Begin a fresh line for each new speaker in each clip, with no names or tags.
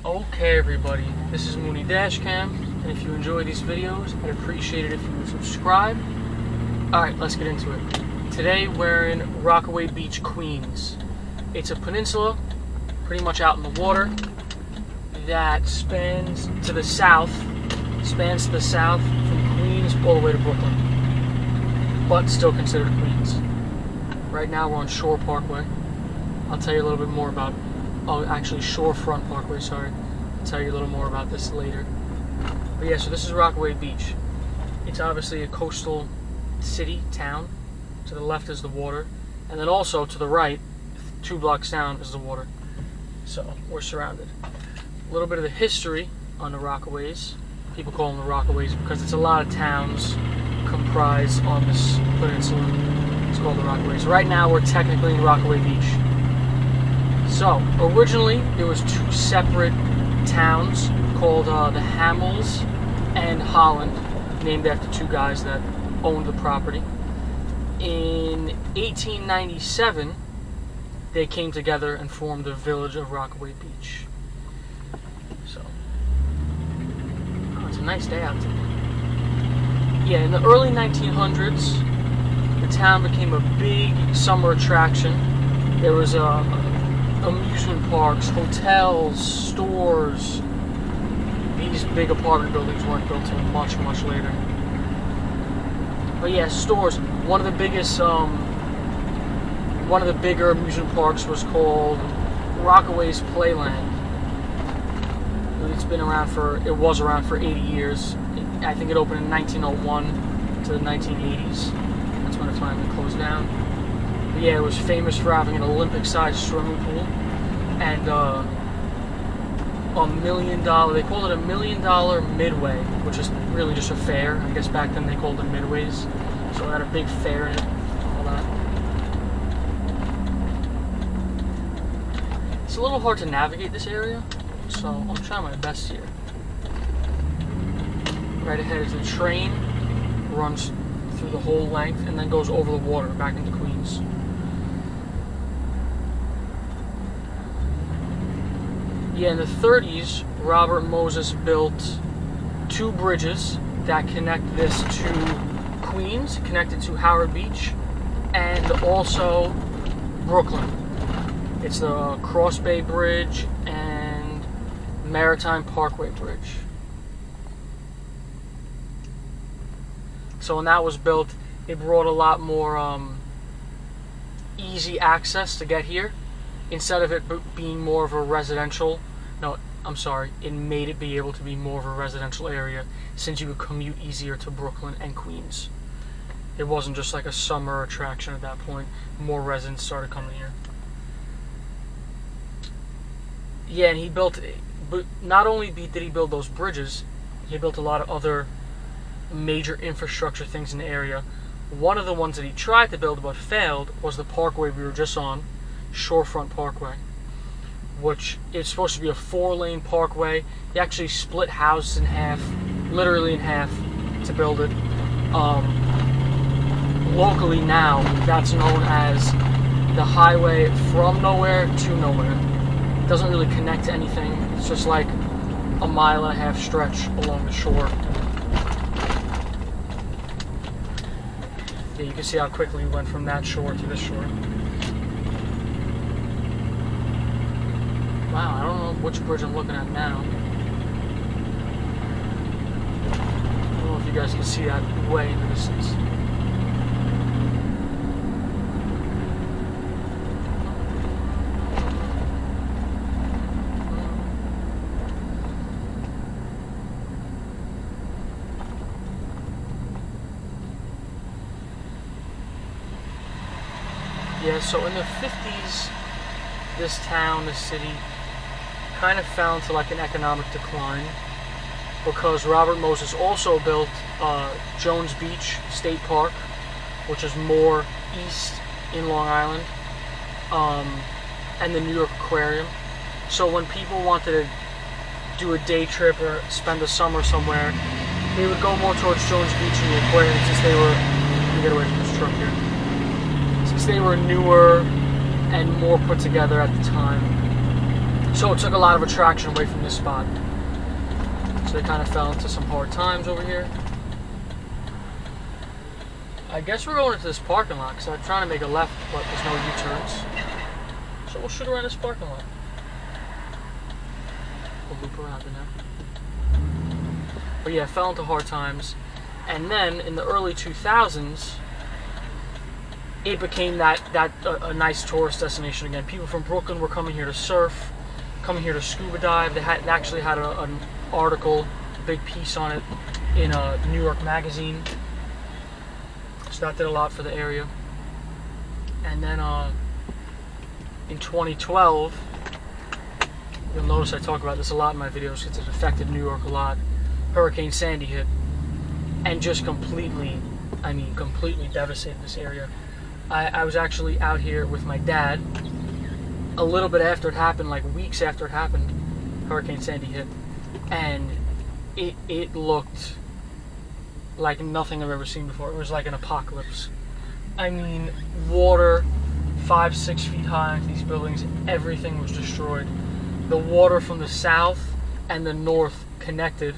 Okay everybody, this is Mooney Dashcam, and if you enjoy these videos, I'd appreciate it if you would subscribe. Alright, let's get into it. Today we're in Rockaway Beach, Queens. It's a peninsula, pretty much out in the water, that spans to the south from Queens all the way to Brooklyn, but still considered Queens. Right now we're on Shore Parkway. I'll tell you a little bit more about Shorefront Parkway, sorry. I'll tell you a little more about this later. But yeah, so this is Rockaway Beach. It's obviously a coastal city, town. To the left is the water. And then also to the right, 2 blocks down, is the water. So, we're surrounded. A little bit of the history on the Rockaways. People call them the Rockaways because it's a lot of towns comprised on this peninsula. It's called the Rockaways. Right now, we're technically in Rockaway Beach. So, originally, there was 2 separate towns called the Hamels and Holland, named after 2 guys that owned the property. In 1897, they came together and formed the village of Rockaway Beach. So, it's a nice day out today. Yeah, in the early 1900s, the town became a big summer attraction. There was amusement parks, hotels, stores. These big apartment buildings weren't built until much, much later. But yeah, stores. One of the bigger amusement parks was called Rockaway's Playland. It was around for 80 years. I think it opened in 1901 to the 1980s. That's when it finally closed down. But yeah, it was famous for having an Olympic-sized swimming pool and $1 million. They called it $1 million midway, which is really just a fair. I guess back then they called them midways. So it had a big fair in it, all that. It's a little hard to navigate this area, so I'm trying my best here. Right ahead is the train, runs through the whole length and then goes over the water back into Queens. Yeah, in the 30s, Robert Moses built 2 bridges that connect this to Queens, connected to Howard Beach, and also Brooklyn. It's the Cross Bay Bridge and Maritime Parkway Bridge. So when that was built, it brought a lot more easy access to get here. Instead of it being more of a residential, it made it be able to be more of a residential area since you could commute easier to Brooklyn and Queens. It wasn't just like a summer attraction at that point. More residents started coming here. Yeah, and but not only did he build those bridges, he built a lot of other major infrastructure things in the area. One of the ones that he tried to build but failed was the parkway we were just on, Shorefront Parkway, which is supposed to be a 4-lane parkway. He actually split houses in half, literally in half, to build it. Locally now, that's known as the highway from nowhere to nowhere. It doesn't really connect to anything. It's just like a 1.5-mile stretch along the shore. Yeah, you can see how quickly we went from that shore to this shore. Wow, I don't know which bridge I'm looking at now. I don't know if you guys can see that way in the distance. Yeah, so in the 50s, this town, this city, kind of fell into like an economic decline because Robert Moses also built Jones Beach State Park, which is more east in Long Island, and the New York Aquarium. So when people wanted to do a day trip or spend the summer somewhere, they would go more towards Jones Beach and the Aquarium since they were, let me get away from this truck here, since they were newer and more put together at the time. So it took a lot of attraction away from this spot. So they kind of fell into some hard times over here. I guess we're going into this parking lot because I'm trying to make a left, but there's no U-turns. So we'll shoot around this parking lot. We'll loop around in there. But yeah, fell into hard times. And then in the early 2000s, it became a nice tourist destination again. People from Brooklyn were coming here to surf, coming here to scuba dive. They actually had an article, a big piece on it in a New York magazine. So that did a lot for the area. And then in 2012, you'll notice I talk about this a lot in my videos because it affected New York a lot. Hurricane Sandy hit and just completely devastated this area. I was actually out here with my dad a little bit after it happened, like weeks after it happened. Hurricane Sandy hit, and it looked like nothing I've ever seen before. It was like an apocalypse. I mean, water 5-6 feet high into these buildings. Everything was destroyed. The water from the south and the north connected.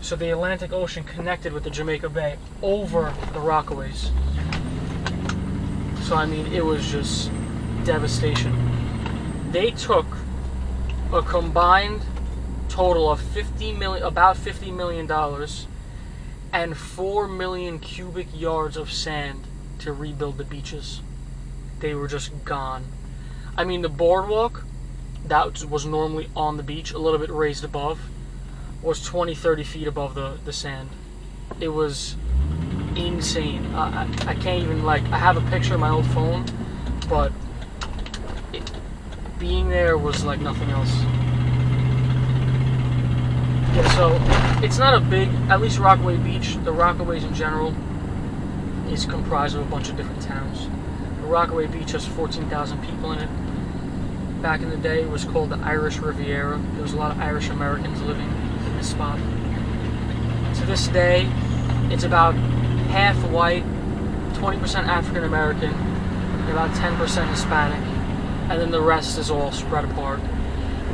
So the Atlantic Ocean connected with the Jamaica Bay over the Rockaways. So I mean, it was just devastation. They took a combined total of about $50 million and 4 million cubic yards of sand to rebuild the beaches. They were just gone. I mean, the boardwalk that was normally on the beach, a little bit raised above, was 20-30 feet above the sand. It was insane. I can't even, like, I have a picture of my old phone, but being there was like nothing else. Yeah, so it's not a big, at least Rockaway Beach, the Rockaways in general, is comprised of a bunch of different towns. The Rockaway Beach has 14,000 people in it. Back in the day, it was called the Irish Riviera. There was a lot of Irish Americans living in this spot. To this day, it's about half white, 20% African American, and about 10% Hispanic, and then the rest is all spread apart.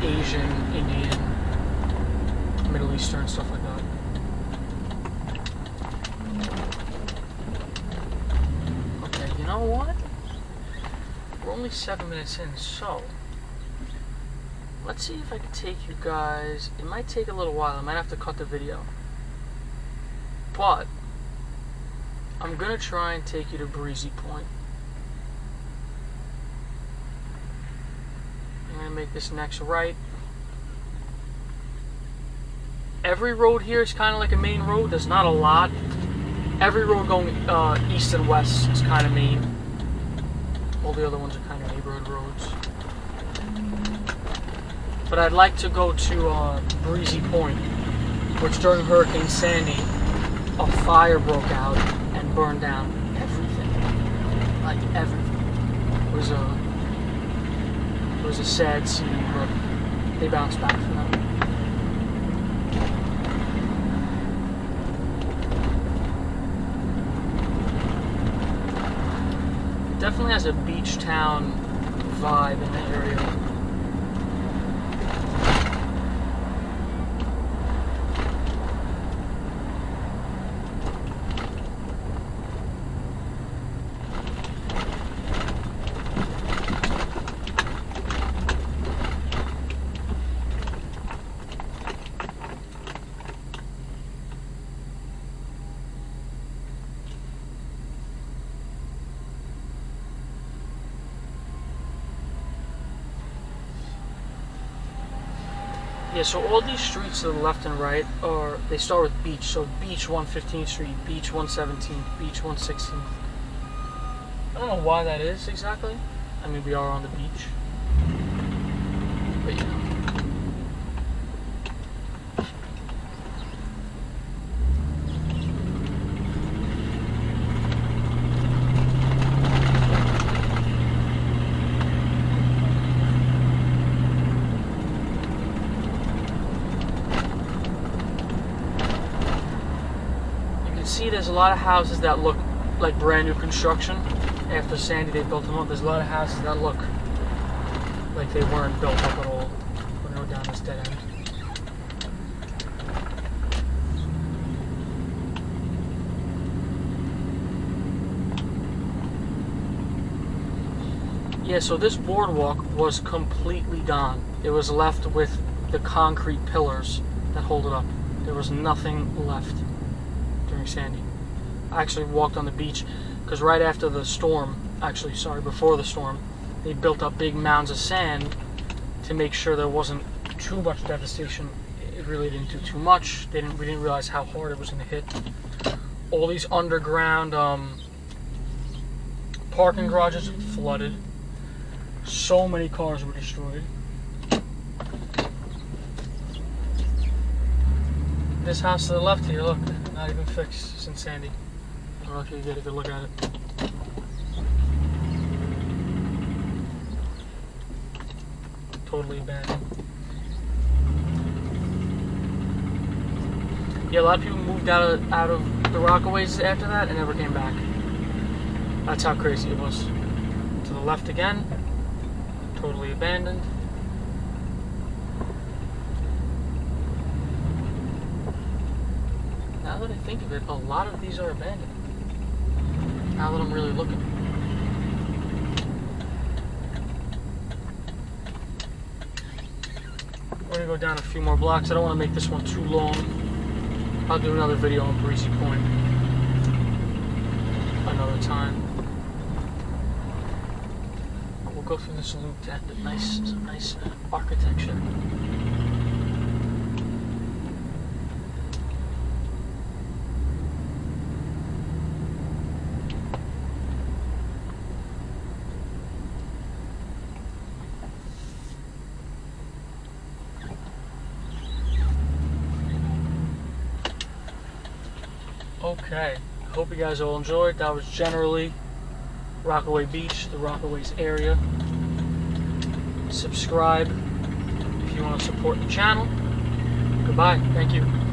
Asian, Indian, Middle Eastern, stuff like that. Okay, you know what? We're only 7 minutes in, so let's see if I can take you guys. It might take a little while. I might have to cut the video, but I'm gonna try and take you to Breezy Point. I'm gonna make this next right. Every road here is kind of like a main road. There's not a lot. Every road going east and west is kind of main. All the other ones are kind of neighborhood roads. But I'd like to go to Breezy Point, which during Hurricane Sandy, a fire broke out and burned down everything. Like everything. It was a sad scene, but they bounced back from that. It definitely has a beach town vibe in the area. Yeah, so all these streets to the left and right they start with beach. So beach 115th Street, beach 117th, beach 116th. I don't know why that is exactly. I mean, we are on the beach. But yeah. See, there's a lot of houses that look like brand new construction. After Sandy, they built them up. There's a lot of houses that look like they weren't built up at all. go down this dead end. Yeah, so this boardwalk was completely gone. It was left with the concrete pillars that hold it up. There was nothing left during Sandy. I actually walked on the beach because right after the storm, before the storm, they built up big mounds of sand to make sure there wasn't too much devastation. It really didn't do too much. We didn't realize how hard it was going to hit. All these underground parking garages flooded. So many cars were destroyed. This house to the left here, look, not even fixed since Sandy. I don't know if you can get a good look at it. Totally abandoned. Yeah, a lot of people moved out of the Rockaways after that and never came back. That's how crazy it was. To the left again, totally abandoned. Now that I think of it, a lot of these are abandoned. Now that I'm really looking. We're gonna go down a few more blocks. I don't want to make this one too long. I'll do another video on Breezy Point another time. We'll go through this loop to end it. Some nice architecture. Okay, hope you guys all enjoyed. That was generally Rockaway Beach, the Rockaways area. Subscribe if you want to support the channel. Goodbye. Thank you.